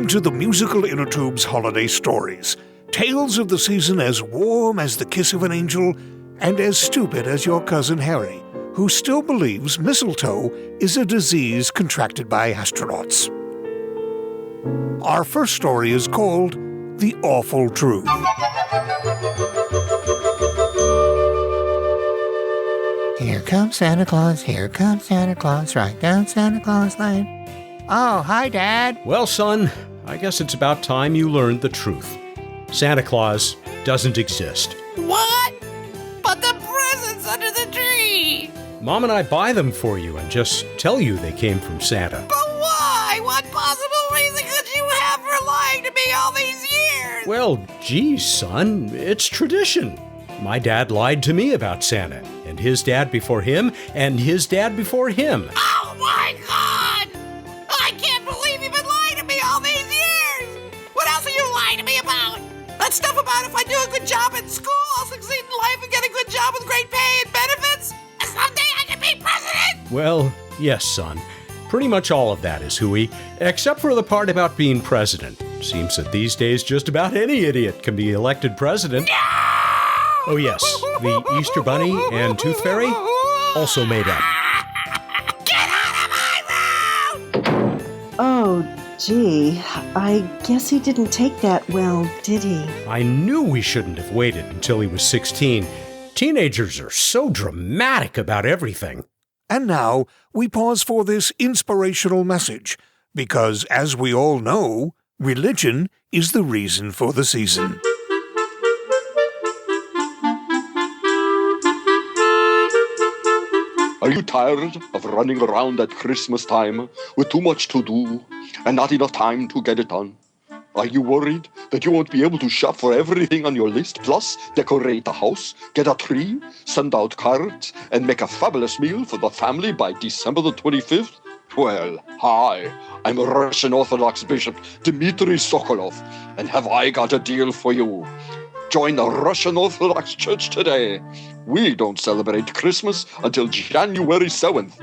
Welcome to the musical Innertube's holiday stories. Tales of the season as warm as the kiss of an angel and as stupid as your cousin Harry, who still believes mistletoe is a disease contracted by astronauts. Our first story is called The Awful Truth. Here comes Santa Claus, right down Santa Claus Lane. Oh, hi, Dad. Well, son, I guess it's about time you learned the truth. Santa Claus doesn't exist. What? But the presents under the tree! Mom and I buy them for you and just tell you they came from Santa. But why? What possible reason could you have for lying to me all these years? Well, geez, son, it's tradition. My dad lied to me about Santa, and his dad before him, and his dad before him. Oh my God! I can't believe you've been lying to me all these years! What else are you lying to me about? That stuff about if I do a good job in school, I'll succeed in life and get a good job with great pay and benefits? And someday I can be president? Well, yes, son. Pretty much all of that is hooey, except for the part about being president. Seems that these days just about any idiot can be elected president. No! Oh yes, the Easter Bunny and Tooth Fairy also made up. Get out of my room! Oh, gee, I guess he didn't take that well, did he? I knew we shouldn't have waited until he was 16. Teenagers are so dramatic about everything. And now we pause for this inspirational message, because as we all know, religion is the reason for the season. Are you tired of running around at Christmas time with too much to do and not enough time to get it done? Are you worried that you won't be able to shop for everything on your list, plus decorate the house, get a tree, send out cards, and make a fabulous meal for the family by December the 25th? Well, hi, I'm Russian Orthodox Bishop Dmitry Sokolov, and have I got a deal for you? Join the Russian Orthodox Church today. We don't celebrate Christmas until January 7th.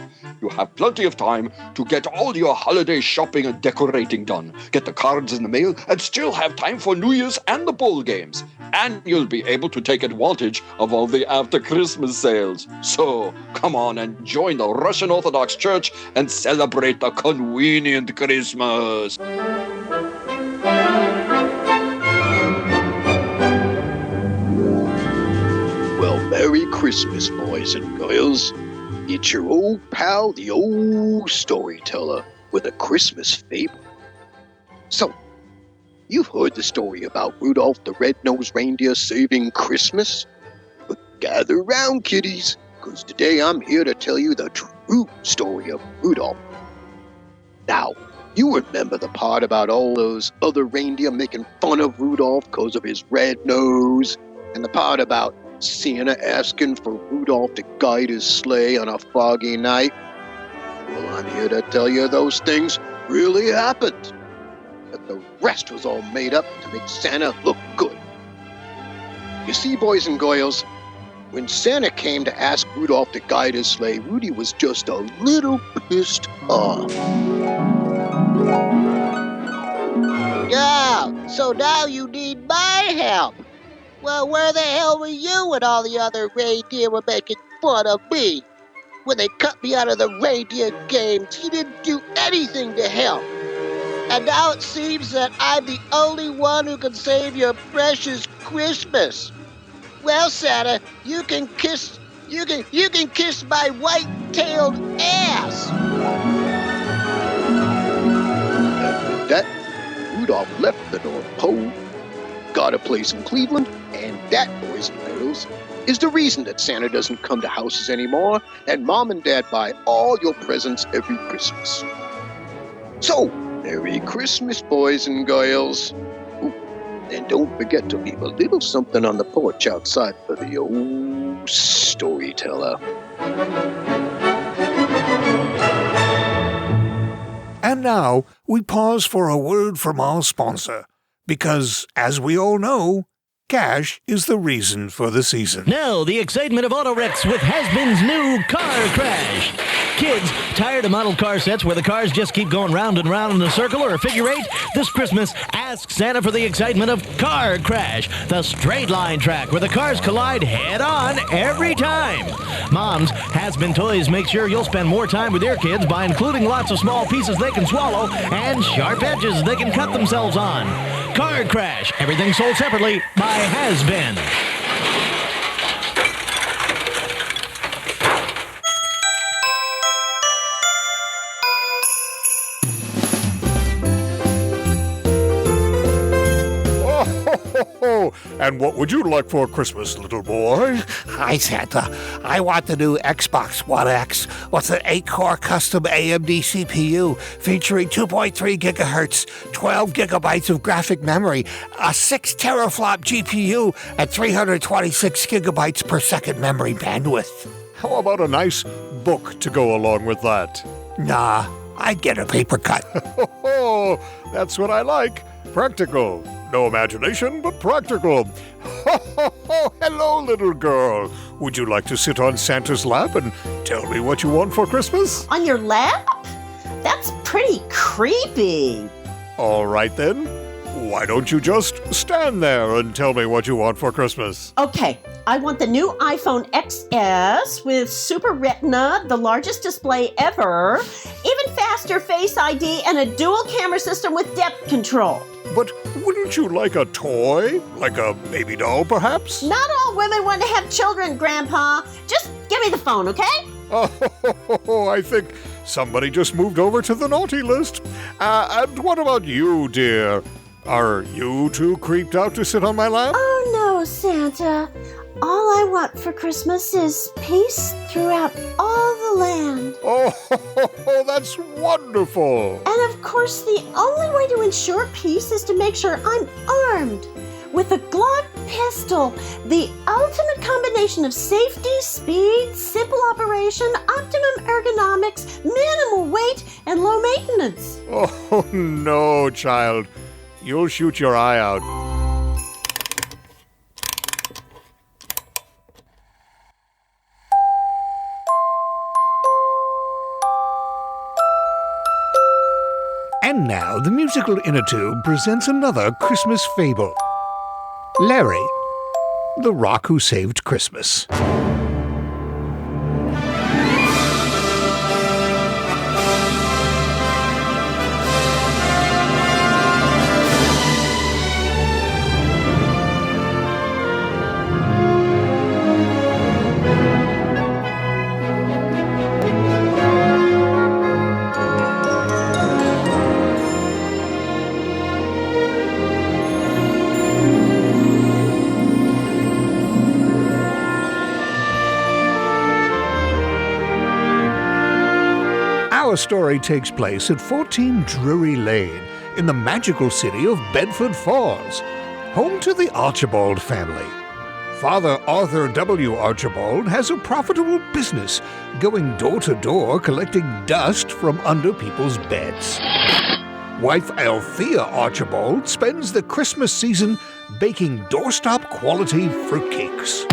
You have plenty of time to get all your holiday shopping and decorating done, get the cards in the mail, and still have time for New Year's and the bowl games. And you'll be able to take advantage of all the after-Christmas sales. So, come on and join the Russian Orthodox Church and celebrate the convenient Christmas. Merry Christmas, boys and girls. It's your old pal, the old storyteller, with a Christmas fable. So, you've heard the story about Rudolph the Red-Nosed Reindeer saving Christmas? But gather round, kiddies, because today I'm here to tell you the true story of Rudolph. Now, you remember the part about all those other reindeer making fun of Rudolph because of his red nose, and the part about Santa asking for Rudolph to guide his sleigh on a foggy night? Well, I'm here to tell you those things really happened. But the rest was all made up to make Santa look good. You see, boys and girls, when Santa came to ask Rudolph to guide his sleigh, Rudy was just a little pissed off. Yeah, so now you need my help. Well, where the hell were you when all the other reindeer were making fun of me? When they cut me out of the reindeer games, you didn't do anything to help. And now it seems that I'm the only one who can save your precious Christmas. Well, Santa, you can kiss my white-tailed ass. And with that, Rudolph left the North Pole, got a place in Cleveland, and that, boys and girls, is the reason that Santa doesn't come to houses anymore, and Mom and Dad buy all your presents every Christmas. So, Merry Christmas, boys and girls. Ooh, and don't forget to leave a little something on the porch outside for the old storyteller. And now we pause for a word from our sponsor, because, as we all know, Cash is the reason for the season. Now, the excitement of auto wrecks with Has-Been's new Car Crash. Kids, tired of model car sets where the cars just keep going round and round in a circle or a figure eight? This Christmas, ask Santa for the excitement of Car Crash, the straight line track where the cars collide head-on every time. Moms, Has-Been Toys make sure you'll spend more time with your kids by including lots of small pieces they can swallow and sharp edges they can cut themselves on. Car Crash, everything sold separately by Has-Been. And what would you like for Christmas, little boy? Hi, Santa. I want the new Xbox One X with an 8-core custom AMD CPU featuring 2.3 gigahertz, 12 gigabytes of graphic memory, a 6 teraflop GPU, and 326 gigabytes per second memory bandwidth. How about a nice book to go along with that? Nah, I'd get a paper cut. Oh, that's what I like. Practical. No imagination, but practical. Hello, little girl. Would you like to sit on Santa's lap and tell me what you want for Christmas? On your lap? That's pretty creepy. All right, then. Why don't you just stand there and tell me what you want for Christmas? Okay, I want the new iPhone XS with Super Retina, the largest display ever, even faster Face ID, and a dual camera system with depth control. But wouldn't you like a toy? Like a baby doll, perhaps? Not all women want to have children, Grandpa. Just give me the phone, okay? Oh, I think somebody just moved over to the naughty list. And what about you, dear? Are you too creeped out to sit on my lap? Oh, no, Santa. All I want for Christmas is peace throughout all the land. Oh, that's wonderful. And of course, the only way to ensure peace is to make sure I'm armed with a Glock pistol, the ultimate combination of safety, speed, simple operation, optimum ergonomics, minimal weight, and low maintenance. Oh, no, child. You'll shoot your eye out. And now, the musical Innertube presents another Christmas fable. Larry, the rock who saved Christmas. Our story takes place at 14 Drury Lane in the magical city of Bedford Falls, home to the Archibald family. Father Arthur W. Archibald has a profitable business going door to door collecting dust from under people's beds. Wife Althea Archibald spends the Christmas season baking doorstop quality fruitcakes.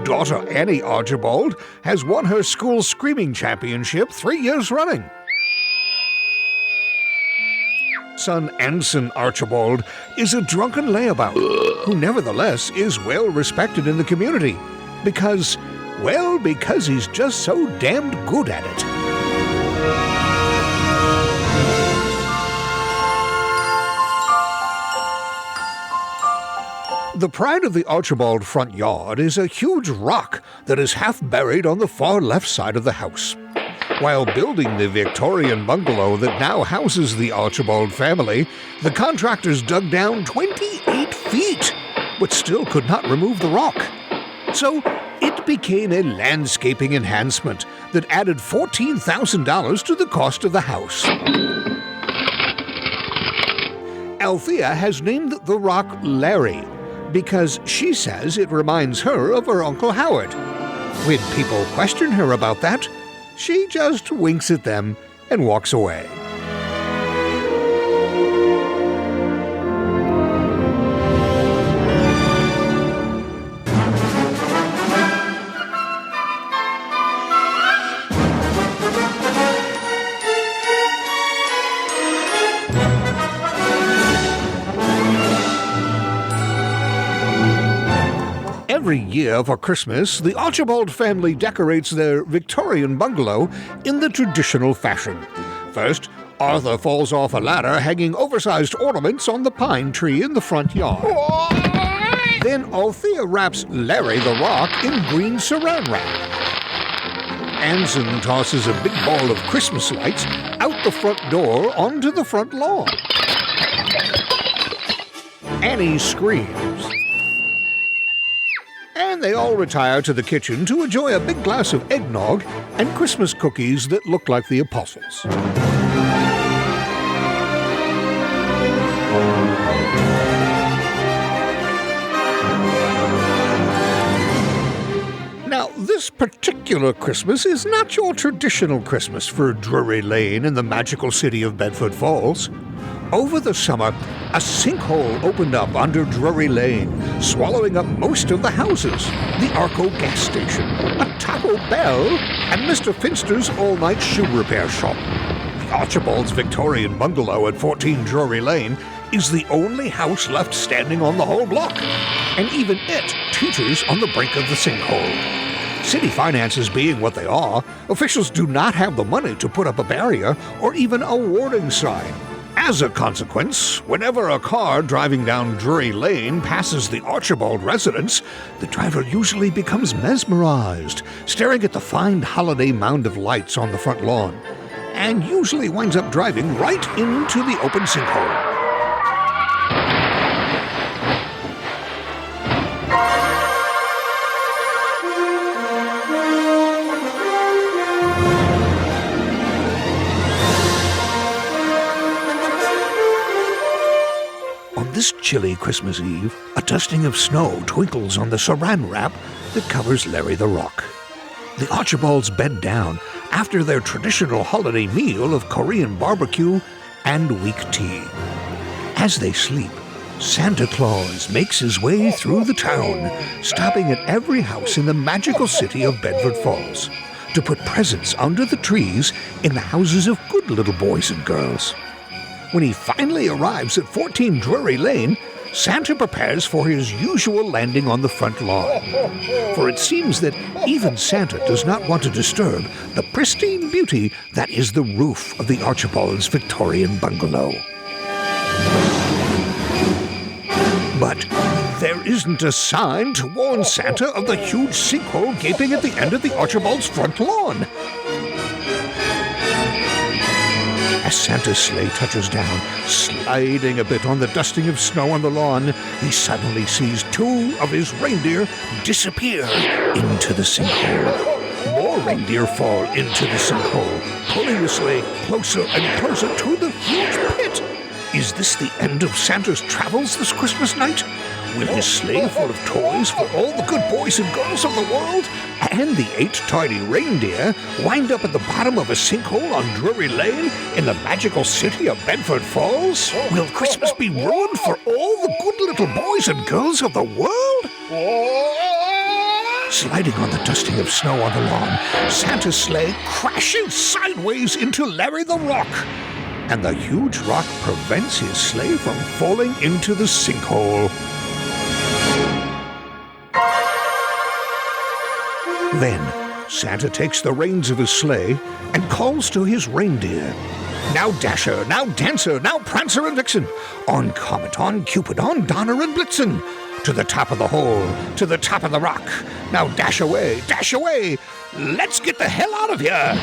Daughter Annie Archibald has won her school screaming championship 3 years running. Son Anson Archibald is a drunken layabout who nevertheless is well respected in the community because he's just so damned good at it. The pride of the Archibald front yard is a huge rock that is half buried on the far left side of the house. While building the Victorian bungalow that now houses the Archibald family, the contractors dug down 28 feet, but still could not remove the rock. So it became a landscaping enhancement that added $14,000 to the cost of the house. Althea has named the rock Larry, because she says it reminds her of her Uncle Howard. When people question her about that, she just winks at them and walks away. Every year for Christmas, the Archibald family decorates their Victorian bungalow in the traditional fashion. First, Arthur falls off a ladder hanging oversized ornaments on the pine tree in the front yard. Then Althea wraps Larry the Rock in green saran wrap. Anson tosses a big ball of Christmas lights out the front door onto the front lawn. Annie screams. And they all retire to the kitchen to enjoy a big glass of eggnog and Christmas cookies that look like the apostles. Now, this particular Christmas is not your traditional Christmas for Drury Lane in the magical city of Bedford Falls. Over the summer, a sinkhole opened up under Drury Lane, swallowing up most of the houses, the Arco gas station, a Taco Bell, and Mr. Finster's all-night shoe repair shop. The Archibald's Victorian bungalow at 14 Drury Lane is the only house left standing on the whole block, and even it teeters on the brink of the sinkhole. City finances being what they are, officials do not have the money to put up a barrier or even a warning sign. As a consequence, whenever a car driving down Drury Lane passes the Archibald residence, the driver usually becomes mesmerized, staring at the fine holiday mound of lights on the front lawn, and usually winds up driving right into the open sinkhole. This chilly Christmas Eve, a dusting of snow twinkles on the saran wrap that covers Larry the Rock. The Archibalds bed down after their traditional holiday meal of Korean barbecue and weak tea. As they sleep, Santa Claus makes his way through the town, stopping at every house in the magical city of Bedford Falls to put presents under the trees in the houses of good little boys and girls. When he finally arrives at 14 Drury Lane, Santa prepares for his usual landing on the front lawn. For it seems that even Santa does not want to disturb the pristine beauty that is the roof of the Archibald's Victorian bungalow. But there isn't a sign to warn Santa of the huge sinkhole gaping at the end of the Archibald's front lawn. As Santa's sleigh touches down, sliding a bit on the dusting of snow on the lawn, he suddenly sees two of his reindeer disappear into the sinkhole. More reindeer fall into the sinkhole, pulling the sleigh closer and closer to the huge pit. Is this the end of Santa's travels this Christmas night? Will his sleigh full of toys for all the good boys and girls of the world and the 8 tiny reindeer wind up at the bottom of a sinkhole on Drury Lane in the magical city of Bedford Falls? Will Christmas be ruined for all the good little boys and girls of the world? Sliding on the dusting of snow on the lawn, Santa's sleigh crashes sideways into Larry the Rock, and the huge rock prevents his sleigh from falling into the sinkhole. Then, Santa takes the reins of his sleigh and calls to his reindeer. Now Dasher, now Dancer, now Prancer and Vixen, on Comet, on Cupid, on Donner and Blitzen, to the top of the hole, to the top of the rock. Now dash away, let's get the hell out of here.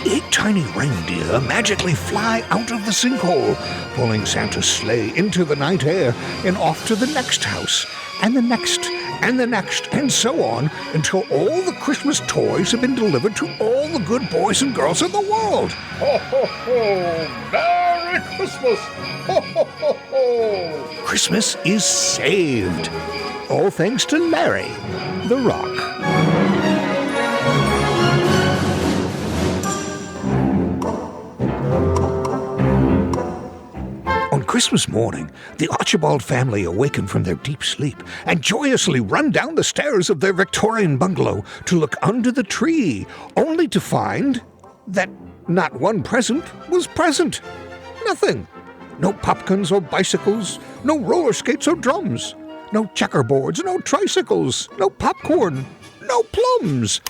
The 8 tiny reindeer magically fly out of the sinkhole, pulling Santa's sleigh into the night air and off to the next house, and the next, and the next, and so on, until all the Christmas toys have been delivered to all the good boys and girls of the world. Ho, ho, ho! Merry Christmas! Ho, ho, ho, ho! Christmas is saved. All thanks to Larry the Rock. On Christmas morning, the Archibald family awaken from their deep sleep and joyously run down the stairs of their Victorian bungalow to look under the tree, only to find that not one present was present. Nothing. No popguns or bicycles, no roller skates or drums. no checkerboards, no tricycles, no popcorn, no plums.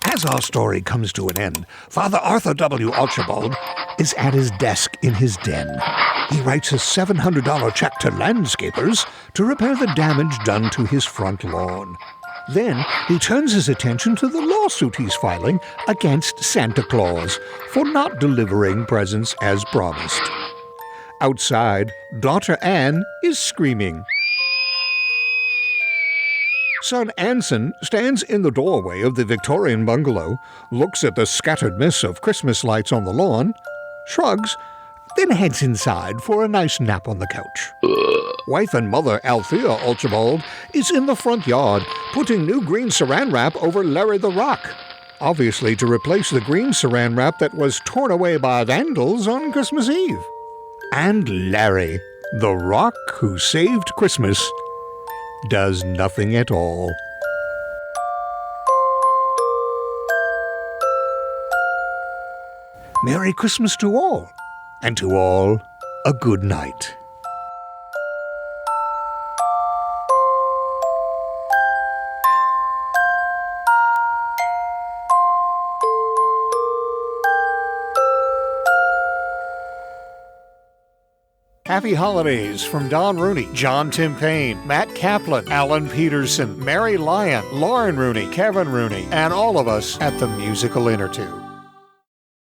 As our story comes to an end, Father Arthur W. Archibald is at his desk in his den. He writes a $700 check to landscapers to repair the damage done to his front lawn. Then he turns his attention to the lawsuit he's filing against Santa Claus for not delivering presents as promised. Outside, daughter Anne is screaming. Son Anson stands in the doorway of the Victorian bungalow, looks at the scattered mist of Christmas lights on the lawn, shrugs, then heads inside for a nice nap on the couch. Wife and mother Althea Archibald is in the front yard, putting new green saran wrap over Larry the Rock, obviously to replace the green saran wrap that was torn away by vandals on Christmas Eve. And Larry, the rock who saved Christmas, does nothing at all. Merry Christmas to all, and to all a good night. Happy holidays from Don Rooney, John Timpane, Matt Kaplan, Alan Peterson, Mary Lyon, Lauren Rooney, Kevin Rooney, and all of us at the Musical Innertube.